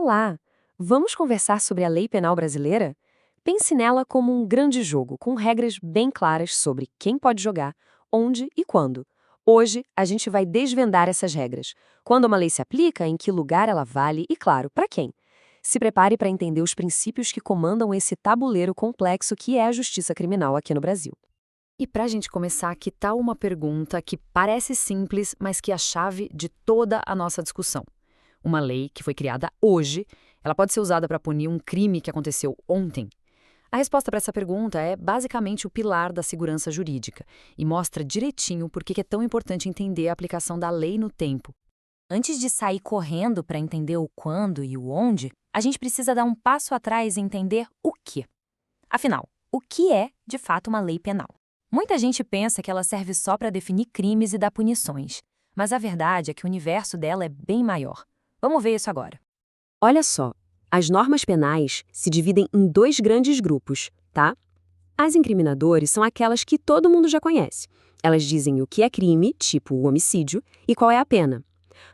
Olá! Vamos conversar sobre a lei penal brasileira? Pense nela como um grande jogo, com regras bem claras sobre quem pode jogar, onde e quando. Hoje, a gente vai desvendar essas regras. Quando uma lei se aplica, em que lugar ela vale e, claro, para quem. Se prepare para entender os princípios que comandam esse tabuleiro complexo que é a justiça criminal aqui no Brasil. E para a gente começar, que tal uma pergunta que parece simples, mas que é a chave de toda a nossa discussão? Uma lei que foi criada hoje, ela pode ser usada para punir um crime que aconteceu ontem? A resposta para essa pergunta é basicamente o pilar da segurança jurídica e mostra direitinho por que é tão importante entender a aplicação da lei no tempo. Antes de sair correndo para entender o quando e o onde, a gente precisa dar um passo atrás e entender o quê. Afinal, o que é, de fato, uma lei penal? Muita gente pensa que ela serve só para definir crimes e dar punições, mas a verdade é que o universo dela é bem maior. Vamos ver isso agora. Olha só, as normas penais se dividem em dois grandes grupos, tá? As incriminadoras são aquelas que todo mundo já conhece. Elas dizem o que é crime, tipo o homicídio, e qual é a pena.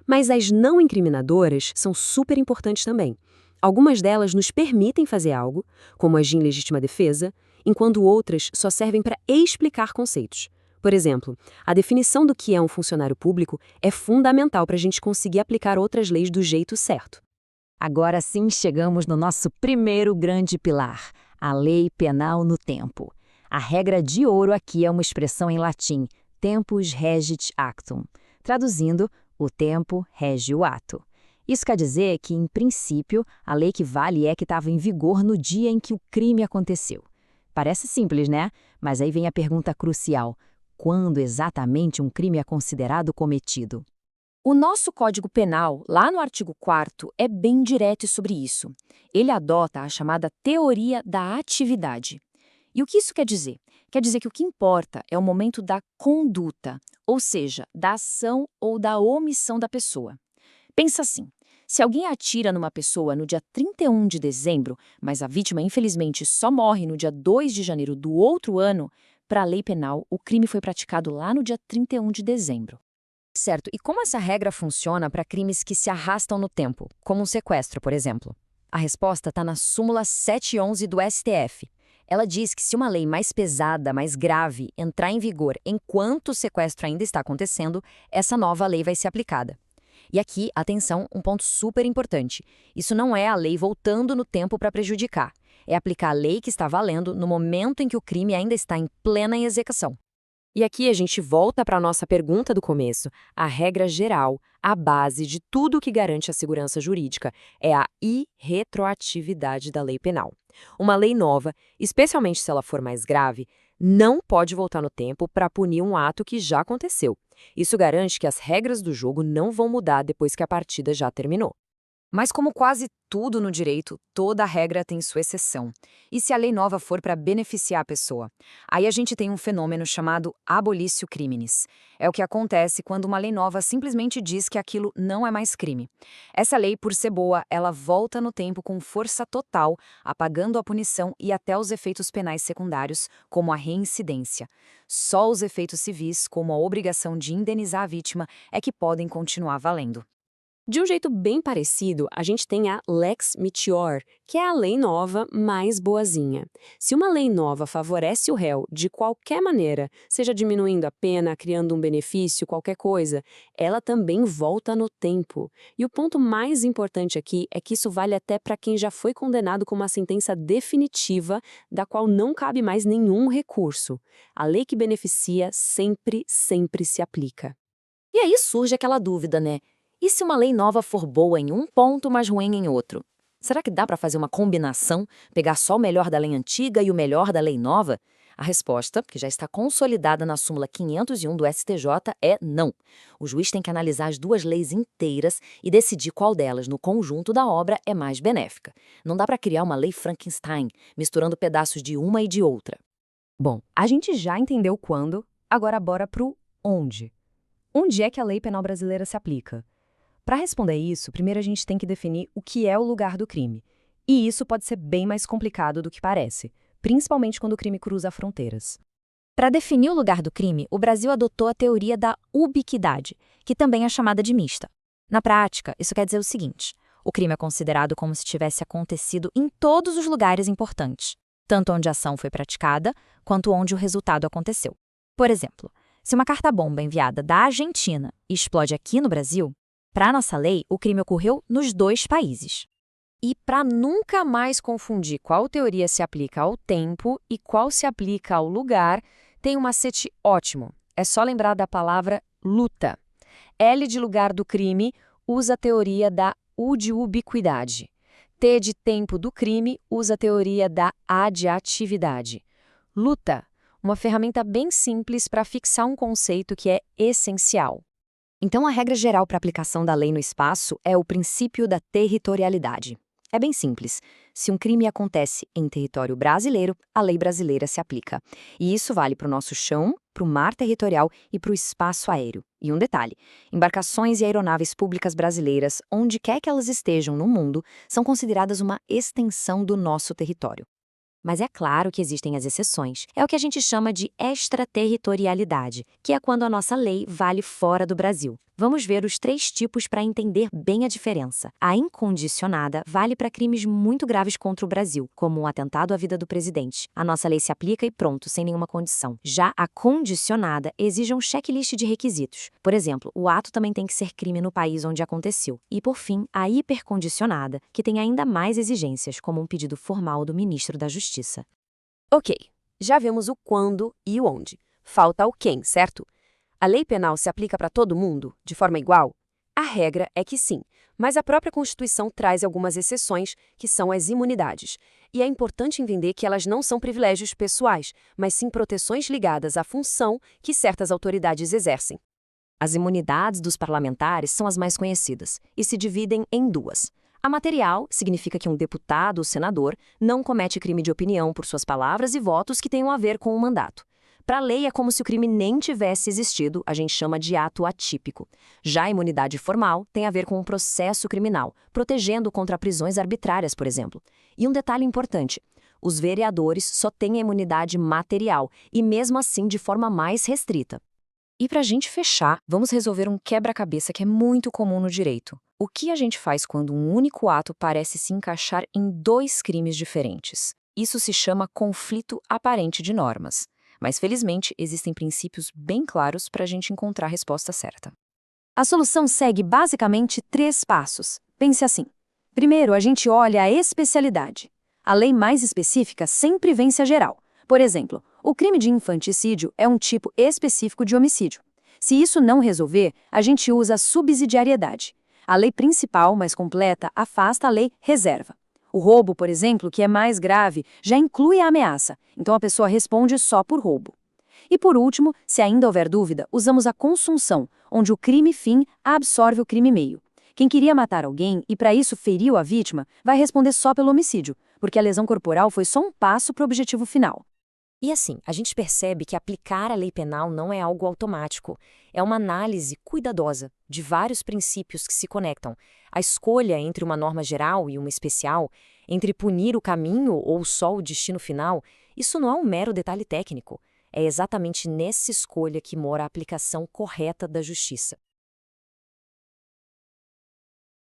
Mas as não incriminadoras são super importantes também. Algumas delas nos permitem fazer algo, como agir em legítima defesa, enquanto outras só servem para explicar conceitos. Por exemplo, a definição do que é um funcionário público é fundamental para a gente conseguir aplicar outras leis do jeito certo. Agora sim chegamos no nosso primeiro grande pilar, a lei penal no tempo. A regra de ouro aqui é uma expressão em latim, tempus regit actum. Traduzindo, o tempo rege o ato. Isso quer dizer que, em princípio, a lei que vale é que estava em vigor no dia em que o crime aconteceu. Parece simples, né? Mas aí vem a pergunta crucial. Quando exatamente um crime é considerado cometido? O nosso Código Penal, lá no artigo 4º, é bem direto sobre isso. Ele adota a chamada teoria da atividade. E o que isso quer dizer? Quer dizer que o que importa é o momento da conduta, ou seja, da ação ou da omissão da pessoa. Pensa assim, se alguém atira numa pessoa no dia 31 de dezembro, mas a vítima infelizmente só morre no dia 2 de janeiro do outro ano, para a lei penal, o crime foi praticado lá no dia 31 de dezembro. Certo, e como essa regra funciona para crimes que se arrastam no tempo, como um sequestro, por exemplo? A resposta está na súmula 711 do STF. Ela diz que se uma lei mais pesada, mais grave, entrar em vigor enquanto o sequestro ainda está acontecendo, essa nova lei vai ser aplicada. E aqui, atenção, um ponto super importante. Isso não é a lei voltando no tempo para prejudicar. É aplicar a lei que está valendo no momento em que o crime ainda está em plena execução. E aqui a gente volta para a nossa pergunta do começo. A regra geral, a base de tudo que garante a segurança jurídica, é a irretroatividade da lei penal. Uma lei nova, especialmente se ela for mais grave, não pode voltar no tempo para punir um ato que já aconteceu. Isso garante que as regras do jogo não vão mudar depois que a partida já terminou. Mas como quase tudo no direito, toda regra tem sua exceção. E se a lei nova for para beneficiar a pessoa? Aí a gente tem um fenômeno chamado abolitio criminis. É o que acontece quando uma lei nova simplesmente diz que aquilo não é mais crime. Essa lei, por ser boa, ela volta no tempo com força total, apagando a punição e até os efeitos penais secundários, como a reincidência. Só os efeitos civis, como a obrigação de indenizar a vítima, é que podem continuar valendo. De um jeito bem parecido, a gente tem a Lex Meteor, que é a lei nova mais boazinha. Se uma lei nova favorece o réu de qualquer maneira, seja diminuindo a pena, criando um benefício, qualquer coisa, ela também volta no tempo. E o ponto mais importante aqui é que isso vale até para quem já foi condenado com uma sentença definitiva, da qual não cabe mais nenhum recurso. A lei que beneficia sempre se aplica. E aí surge aquela dúvida, né? E se uma lei nova for boa em um ponto, mas ruim em outro? Será que dá para fazer uma combinação, pegar só o melhor da lei antiga e o melhor da lei nova? A resposta, que já está consolidada na súmula 501 do STJ, é não. O juiz tem que analisar as duas leis inteiras e decidir qual delas, no conjunto da obra, é mais benéfica. Não dá para criar uma lei Frankenstein, misturando pedaços de uma e de outra. Bom, a gente já entendeu quando, agora bora pro onde. Onde é que a lei penal brasileira se aplica? Para responder isso, primeiro a gente tem que definir o que é o lugar do crime. E isso pode ser bem mais complicado do que parece, principalmente quando o crime cruza fronteiras. Para definir o lugar do crime, o Brasil adotou a teoria da ubiquidade, que também é chamada de mista. Na prática, isso quer dizer o seguinte: O crime é considerado como se tivesse acontecido em todos os lugares importantes, tanto onde a ação foi praticada, quanto onde o resultado aconteceu. Por exemplo, se uma carta-bomba enviada da Argentina explode aqui no Brasil, para nossa lei, o crime ocorreu nos dois países. E para nunca mais confundir qual teoria se aplica ao tempo e qual se aplica ao lugar, tem um macete ótimo. É só lembrar da palavra luta. L de lugar do crime usa a teoria da U de ubiquidade. T de tempo do crime usa a teoria da A de atividade. Luta, uma ferramenta bem simples para fixar um conceito que é essencial. Então, a regra geral para aplicação da lei no espaço é o princípio da territorialidade. É bem simples. Se um crime acontece em território brasileiro, a lei brasileira se aplica. E isso vale para o nosso chão, para o mar territorial e para o espaço aéreo. E um detalhe: embarcações e aeronaves públicas brasileiras, onde quer que elas estejam no mundo, são consideradas uma extensão do nosso território. Mas é claro que existem as exceções. É o que a gente chama de extraterritorialidade, que é quando a nossa lei vale fora do Brasil. Vamos ver os 3 tipos para entender bem a diferença. A incondicionada vale para crimes muito graves contra o Brasil, como um atentado à vida do presidente. A nossa lei se aplica e pronto, sem nenhuma condição. Já a condicionada exige um checklist de requisitos. Por exemplo, o ato também tem que ser crime no país onde aconteceu. E, por fim, a hipercondicionada, que tem ainda mais exigências, como um pedido formal do ministro da Justiça. Ok, já vemos o quando e o onde. Falta o quem, certo? A lei penal se aplica para todo mundo, de forma igual? A regra é que sim, mas a própria Constituição traz algumas exceções, que são as imunidades. E é importante entender que elas não são privilégios pessoais, mas sim proteções ligadas à função que certas autoridades exercem. As imunidades dos parlamentares são as mais conhecidas e se dividem em 2. A material significa que um deputado ou senador não comete crime de opinião por suas palavras e votos que tenham a ver com o mandato. Para a lei, é como se o crime nem tivesse existido, a gente chama de ato atípico. Já a imunidade formal tem a ver com um processo criminal, protegendo contra prisões arbitrárias, por exemplo. E um detalhe importante: os vereadores só têm a imunidade material, e mesmo assim de forma mais restrita. E para a gente fechar, vamos resolver um quebra-cabeça que é muito comum no direito. O que a gente faz quando um único ato parece se encaixar em 2 crimes diferentes? Isso se chama conflito aparente de normas. Mas, felizmente, existem princípios bem claros para a gente encontrar a resposta certa. A solução segue basicamente 3 passos. Pense assim. Primeiro, a gente olha a especialidade. A lei mais específica sempre vence a geral. Por exemplo, o crime de infanticídio é um tipo específico de homicídio. Se isso não resolver, a gente usa a subsidiariedade. A lei principal, mais completa, afasta a lei reserva. O roubo, por exemplo, que é mais grave, já inclui a ameaça, então a pessoa responde só por roubo. E por último, se ainda houver dúvida, usamos a consunção, onde o crime fim absorve o crime meio. Quem queria matar alguém e para isso feriu a vítima, vai responder só pelo homicídio, porque a lesão corporal foi só um passo para o objetivo final. E assim, a gente percebe que aplicar a lei penal não é algo automático. É uma análise cuidadosa de vários princípios que se conectam. A escolha entre uma norma geral e uma especial, entre punir o caminho ou só o destino final, isso não é um mero detalhe técnico. É exatamente nessa escolha que mora a aplicação correta da justiça.